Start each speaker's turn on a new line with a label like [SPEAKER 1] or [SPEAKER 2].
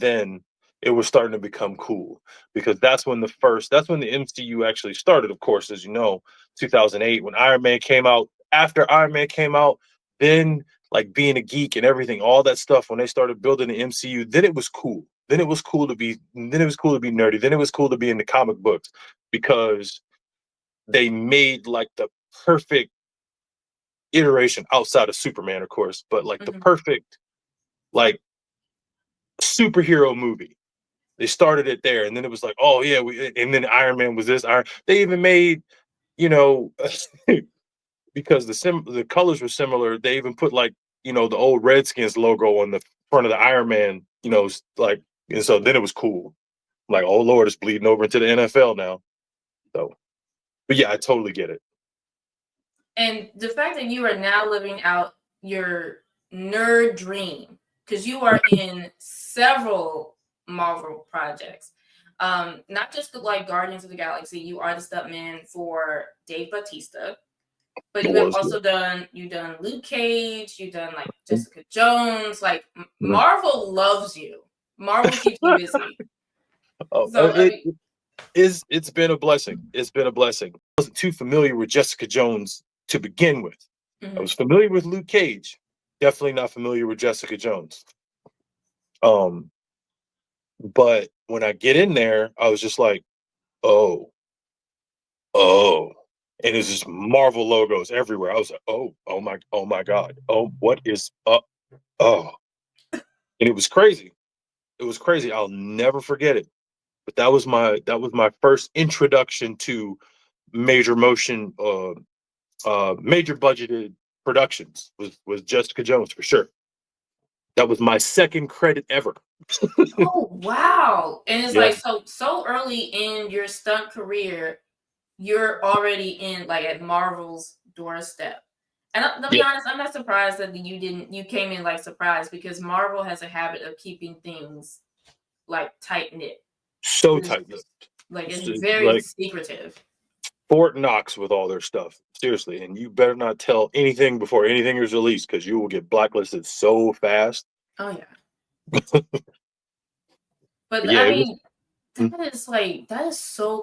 [SPEAKER 1] then it was starting to become cool because that's when the MCU actually started, of course, as you know, 2008 when Iron Man came out. After Iron Man came out, then like being a geek and everything, all that stuff, when they started building the MCU, then it was cool. Then it was cool to be nerdy. Then it was cool to be in the comic books because they made like the perfect iteration outside of Superman, of course, but like the perfect like superhero movie. They started it there, and then it was like, oh yeah, and then Iron Man was this. They even made, you know, because the colors were similar. They even put like, the old Redskins logo on the front of the Iron Man. Like, and so then it was cool. Like, oh Lord, it's bleeding over into the NFL now. So, but yeah, I totally get it.
[SPEAKER 2] And the fact that you are now living out your nerd dream, because you are in several Marvel projects, not just like Guardians of the Galaxy. You are the stuntman for Dave Bautista, but you have also done Luke Cage. You've done like Jessica Jones. Like Marvel loves you. Marvel keeps you busy.
[SPEAKER 1] Oh,
[SPEAKER 2] So
[SPEAKER 1] it's been a blessing. It's been a blessing. I wasn't too familiar with Jessica Jones to begin with. I was familiar with Luke Cage, definitely not familiar with Jessica Jones. But when I get in there, I was just like, oh, and it's just Marvel logos everywhere. I was like, oh my God, what is up? Oh, and it was crazy. It was crazy. I'll never forget it. But that was my first introduction to major motion, major budgeted productions was Jessica Jones for sure. That was my second credit ever.
[SPEAKER 2] Oh wow! And it's like so early in your stunt career, you're already in like at Marvel's doorstep. And to be honest, I'm not surprised that you came in like surprised, because Marvel has a habit of keeping things like tight knit.
[SPEAKER 1] So tight knit.
[SPEAKER 2] Like it's very secretive.
[SPEAKER 1] Fort Knox with all their stuff. Seriously. And you better not tell anything before anything is released, because you will get blacklisted so fast.
[SPEAKER 2] Oh yeah. But yeah, I mean, that is so